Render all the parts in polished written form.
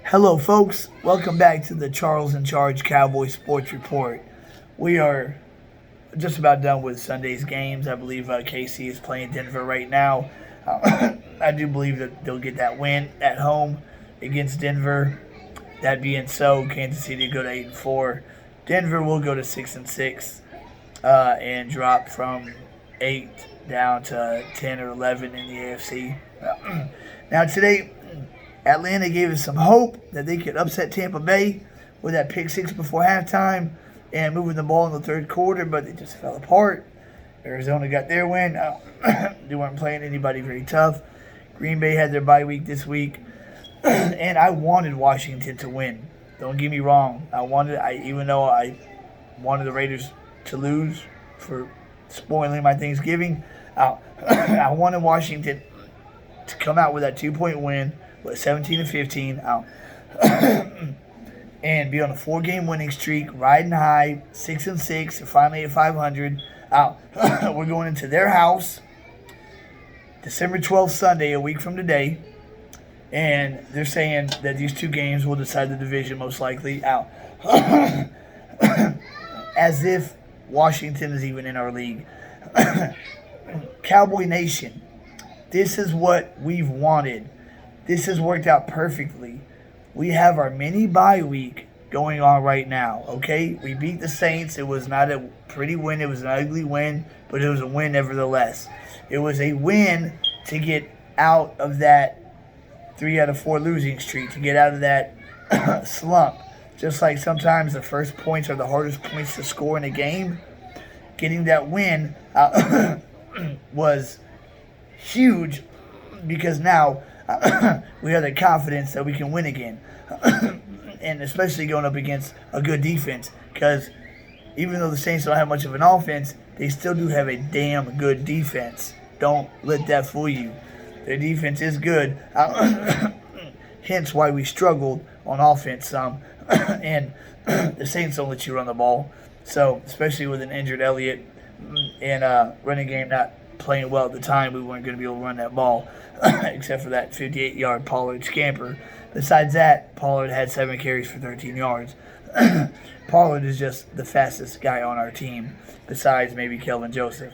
Hello, folks. Welcome back to the Charles in Charge Cowboys Sports Report. We are just about done with Sunday's games. I believe KC is playing Denver right now. I do believe that they'll get that win at home against Denver. That being so, Kansas City go to 8-4. Denver will go to 6-6 and drop from 8 down to 10 or 11 in the AFC. Now today, Atlanta gave us some hope that they could upset Tampa Bay with that pick six before halftime and moving the ball in the third quarter, but it just fell apart. Arizona got their win. They weren't playing anybody very tough. Green Bay had their bye week this week, and I wanted Washington to win. Don't get me wrong. Even though I wanted the Raiders to lose for spoiling my Thanksgiving, I wanted Washington to come out with that 2-point win with 17-15 and be on a 4-game winning streak, riding high, 6-6, and finally at 500. We're going into their house December 12th, Sunday, a week from today, and they're saying that these two games will decide the division most likely. As if Washington is even in our league. Cowboy Nation, this is what we've wanted. This has worked out perfectly. We have our mini bye week going on right now, okay? We beat the Saints. It was not a pretty win. It was an ugly win, but it was a win nevertheless. It was a win to get out of that 3 out of 4 losing streak, to get out of that slump. Just like sometimes the first points are the hardest points to score in a game, getting that win was huge because now we have the confidence that we can win again. And especially going up against a good defense, because even though the Saints don't have much of an offense, they still do have a damn good defense. Don't let that fool you. Their defense is good. Hence why we struggled on offense some. And the Saints don't let you run the ball. So, especially with an injured Elliott and running game not playing well at the time, we weren't going to be able to run that ball, except for that 58-yard Pollard scamper. Besides that, Pollard had 7 carries for 13 yards. Pollard is just the fastest guy on our team, besides maybe Kelvin Joseph.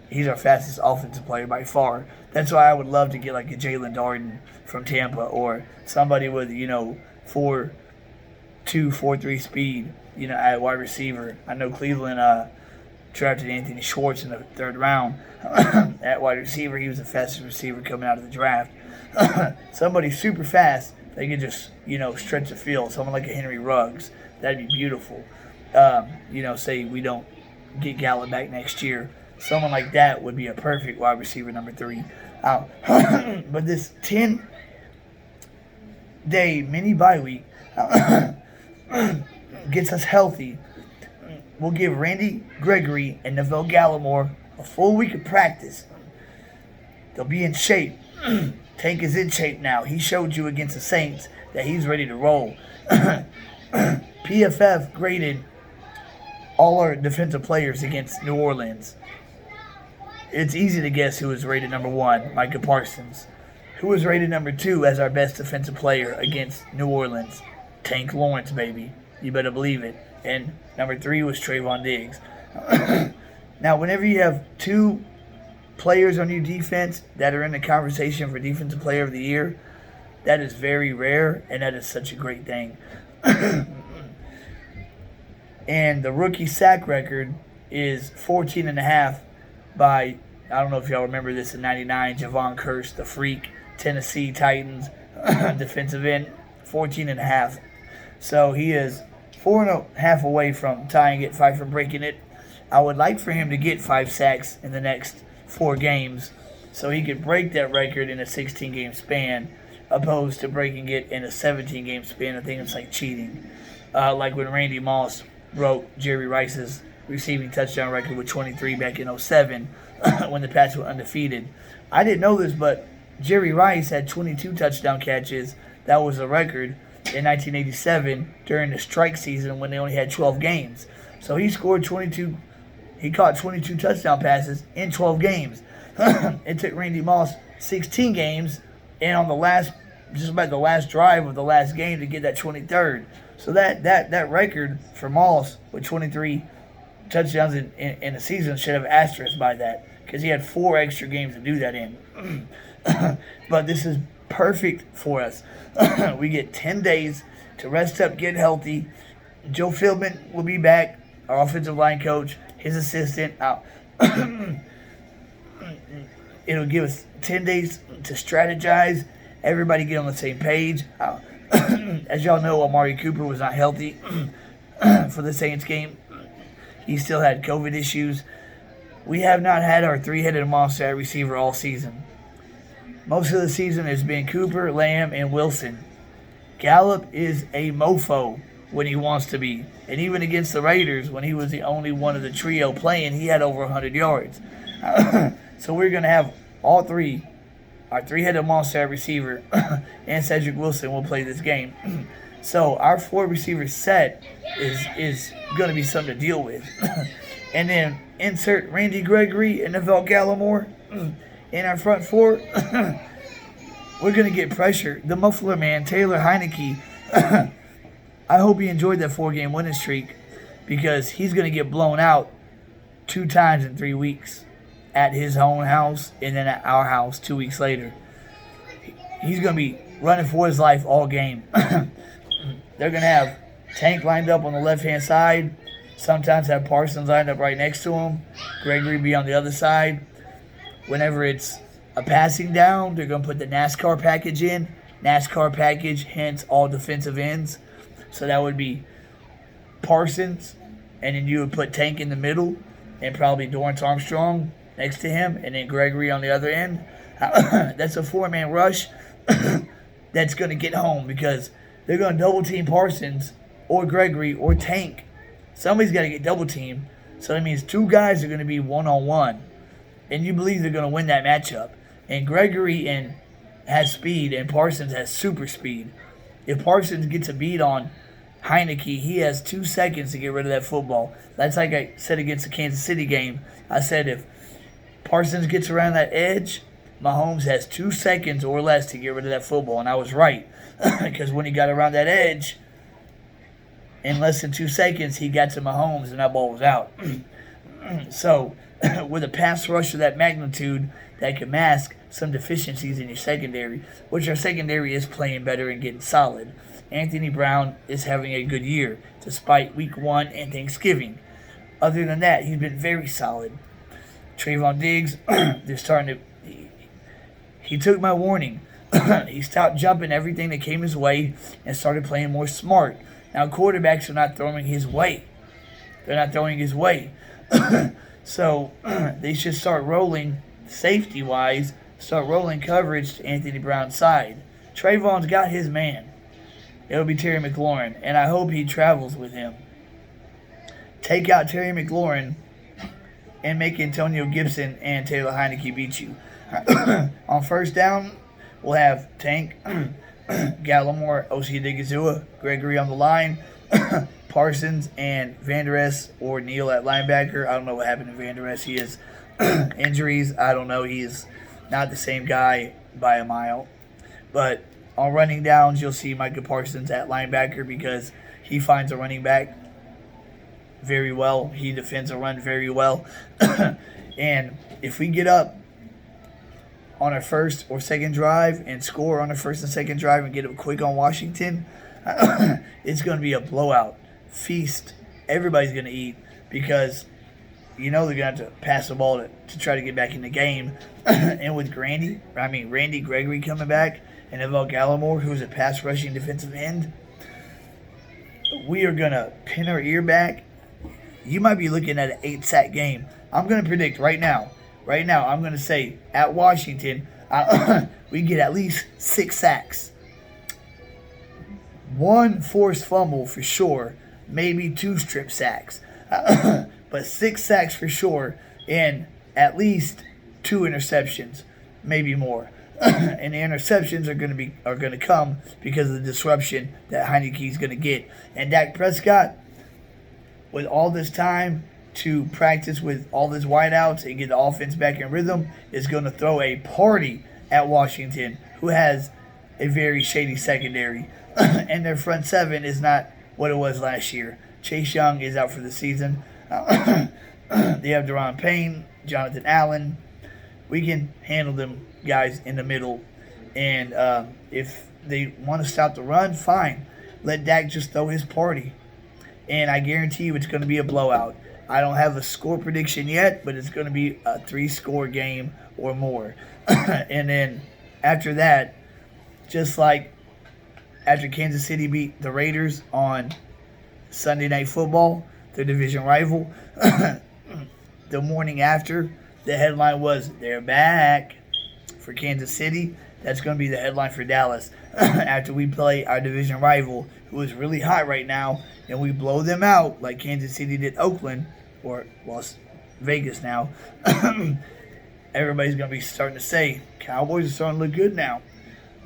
He's our fastest offensive player by far. That's why I would love to get like a Jalen Darden from Tampa, or somebody with, 4.2, 4.3 speed, at wide receiver. I know Cleveland drafted Anthony Schwartz in the 3rd round at wide receiver. He was the fastest receiver coming out of the draft. Somebody super fast, they could just, stretch the field. Someone like a Henry Ruggs. That'd be beautiful. Say we don't get Gallup back next year. Someone like that would be a perfect wide receiver number 3. But this 10-day mini bye week gets us healthy. We'll give Randy Gregory and Gallimore a full week of practice. They'll be in shape. Tank is in shape now. He showed you against the Saints that he's ready to roll. PFF graded all our defensive players against New Orleans. It's easy to guess who was rated number 1, Micah Parsons. Who was rated number 2 as our best defensive player against New Orleans? Tank Lawrence, baby. You better believe it. And number 3 was Trayvon Diggs. Now, whenever you have 2 players on your defense that are in the conversation for Defensive Player of the Year, that is very rare, and that is such a great thing. And the rookie sack record is 14.5 by, I don't know if y'all remember this, in 99, Javon Curse, the freak, Tennessee Titans defensive end, 14.5. So he is 4.5 away from tying it, 5 from breaking it. I would like for him to get 5 sacks in the next 4 games so he could break that record in a 16-game span, opposed to breaking it in a 17-game span. I think it's like cheating. Like when Randy Moss broke Jerry Rice's receiving touchdown record with 23 back in 2007 when the Pats were undefeated. I didn't know this, but Jerry Rice had 22 touchdown catches. That was a record in 1987 during the strike season when they only had 12 games. So he scored 22. He caught 22 touchdown passes in 12 games. It took Randy Moss 16 games, and on the last just about the last drive of the last game to get that 23rd. So that record for Moss with 23 touchdowns in a season should have asterisk by that because he had 4 extra games to do that in. But this is perfect for us. We get 10 days to rest up, get healthy. Joe Philbin will be back, our offensive line coach, his assistant. It'll give us 10 days to strategize, everybody get on the same page. As y'all know, Amari Cooper was not healthy for the Saints game. He still had COVID issues. We have not had our 3-headed monster at receiver all season. Most of the season has been Cooper, Lamb, and Wilson. Gallup is a mofo when he wants to be. And even against the Raiders, when he was the only one of the trio playing, he had over 100 yards. So we're going to have all three. Our 3-headed monster at receiver and Cedric Wilson will play this game. So our 4 receiver set is going to be something to deal with. And then insert Randy Gregory and Neville Gallimore in our front 4. We're going to get pressure. The muffler man, Taylor Heineke, I hope he enjoyed that 4-game winning streak because he's going to get blown out 2 times in 3 weeks at his own house and then at our house 2 weeks later. He's going to be running for his life all game. They're going to have Tank lined up on the left-hand side. Sometimes have Parsons lined up right next to him. Gregory be on the other side. Whenever it's a passing down, they're going to put the NASCAR package in. NASCAR package, hence all defensive ends. So that would be Parsons, and then you would put Tank in the middle, and probably Dorrance Armstrong next to him, and then Gregory on the other end. That's a 4-man rush that's going to get home because they're going to double-team Parsons or Gregory or Tank. Somebody's got to get double-teamed. So that means 2 guys are going to be one-on-one. And you believe they're going to win that matchup. And Gregory has speed, and Parsons has super speed. If Parsons gets a beat on Heineke, he has 2 seconds to get rid of that football. That's like I said against the Kansas City game. I said if Parsons gets around that edge, Mahomes has 2 seconds or less to get rid of that football. And I was right. Because when he got around that edge, in less than 2 seconds, he got to Mahomes and that ball was out. So, with a pass rush of that magnitude, that can mask some deficiencies in your secondary, which our secondary is playing better and getting solid. Anthony Brown is having a good year, despite Week 1 and Thanksgiving. Other than that, he's been very solid. Trayvon Diggs, they're starting to... He took my warning. He stopped jumping everything that came his way and started playing more smart. Now, quarterbacks are not throwing his way. They're not throwing his way. So, they should start rolling, safety-wise, start rolling coverage to Anthony Brown's side. Trayvon's got his man. It'll be Terry McLaurin, and I hope he travels with him. Take out Terry McLaurin and make Antonio Gibson and Taylor Heineke beat you. On first down, we'll have Tank, Gallimore, O.C. Digizua, Gregory on the line, Parsons, and Van Der Esch or Neal at linebacker. I don't know what happened to Van Der Esch. He has injuries. I don't know. He is not the same guy by a mile. But on running downs, you'll see Micah Parsons at linebacker because he finds a running back very well. He defends a run very well. And if we get up on our first or second drive and score on our first and second drive and get up quick on Washington, it's going to be a blowout feast. Everybody's going to eat because you know they're going to have to pass the ball to try to get back in the game. And with Randy Gregory coming back and Neville Gallimore, who's a pass rushing defensive end, we are going to pin our ear back. You might be looking at an 8-sack game. I'm going to predict right now, I'm going to say at Washington, we get at least 6 sacks. 1 forced fumble for sure, maybe 2 strip sacks. But 6 sacks for sure, and at least 2 interceptions, maybe more. And the interceptions are going to come because of the disruption that Heineke's going to get. And Dak Prescott, with all this time to practice with all his wideouts and get the offense back in rhythm, is going to throw a party at Washington, who has a very shady secondary. And their front seven is not what it was last year. Chase Young is out for the season. They have Deron Payne, Jonathan Allen. We can handle them guys in the middle. And if they want to stop the run, fine. Let Dak just throw his party. And I guarantee you it's going to be a blowout. I don't have a score prediction yet, but it's going to be a 3-score game or more. And then after that, just like after Kansas City beat the Raiders on Sunday Night Football, their division rival, the morning after, the headline was, they're back for Kansas City. That's going to be the headline for Dallas after we play our division rival, who is really hot right now, and we blow them out like Kansas City did Oakland, or Las Vegas now. Everybody's going to be starting to say, Cowboys are starting to look good now.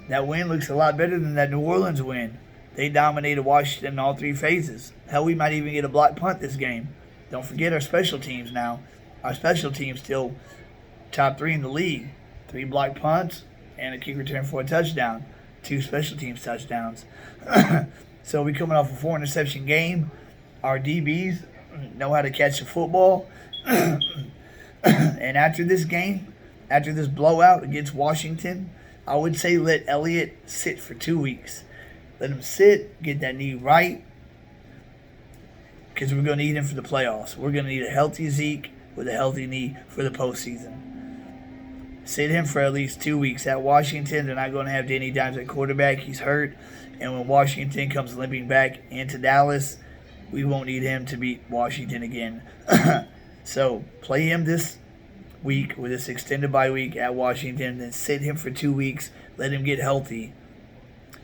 That win looks a lot better than that New Orleans win. They dominated Washington in all 3 phases. Hell, we might even get a block punt this game. Don't forget our special teams now. Our special teams still top 3 in the league. 3 block punts and a kick return for a touchdown. 2 special teams touchdowns. So we coming off a 4-interception game. Our DBs know how to catch the football. And after this game, after this blowout against Washington, I would say let Elliott sit for 2 weeks. Let him sit, get that knee right, because we're going to need him for the playoffs. We're going to need a healthy Zeke with a healthy knee for the postseason. Sit him for at least 2 weeks. At Washington, they're not going to have Danny Dimes at quarterback. He's hurt. And when Washington comes limping back into Dallas, we won't need him to beat Washington again. So play him this week with this extended bye week at Washington, then sit him for 2 weeks, let him get healthy.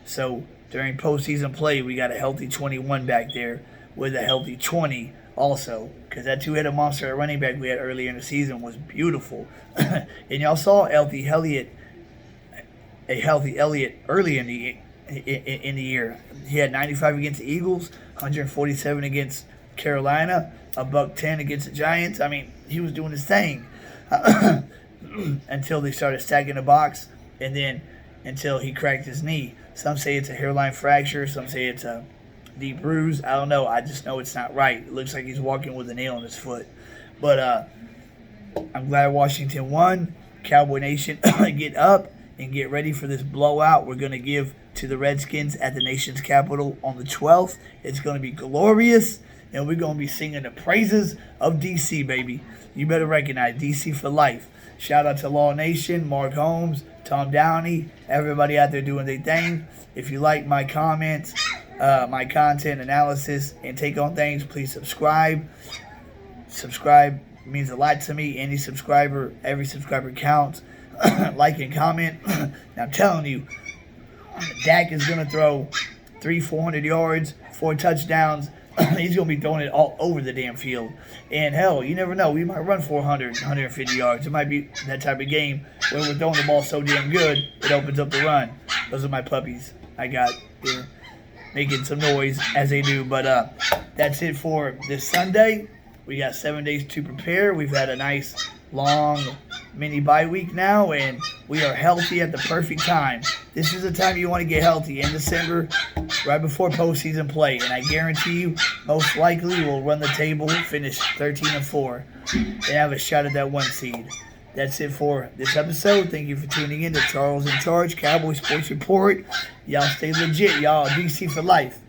So during postseason play, we got a healthy 21 back there with a healthy 20 also, because that 2-headed monster at running back we had earlier in the season was beautiful. And y'all saw a healthy Elliott early in the year. He had 95 against the Eagles, 147 against Carolina, $110 against the Giants. I mean, he was doing his thing. Until they started stacking the box, and then until he cracked his knee. Some say it's a hairline fracture, some say it's a deep bruise. I don't know. I just know it's not right. It looks like he's walking with a nail in his foot. But I'm glad Washington won. Cowboy Nation, get up and get ready for this blowout we're going to give to the Redskins at the nation's capital on the 12th. It's going to be glorious, and we're going to be singing the praises of D.C., baby. You better recognize D.C. for life. Shout out to Law Nation, Mark Holmes, Tom Downey, everybody out there doing their thing. If you like my comments, my content analysis, and take on things, please subscribe. Subscribe means a lot to me. Any subscriber, every subscriber counts. Like and comment. Now I'm telling you, Dak is going to throw 300-400 yards, 4 touchdowns. He's going to be throwing it all over the damn field. And hell, you never know. We might run 400, 150 yards. It might be that type of game where we're throwing the ball so damn good, it opens up the run. Those are my puppies I got here making some noise as they do. But that's it for this Sunday. We got 7 days to prepare. We've had a nice, long mini bye week now, and we are healthy at the perfect time. This is the time you want to get healthy, in December, right before postseason play. And I guarantee you, most likely, we'll run the table, finish 13-4, and have a shot at that 1 seed. That's it for this episode. Thank you for tuning in to Charles in Charge, Cowboy Sports Report. Y'all stay legit, y'all. DC for life.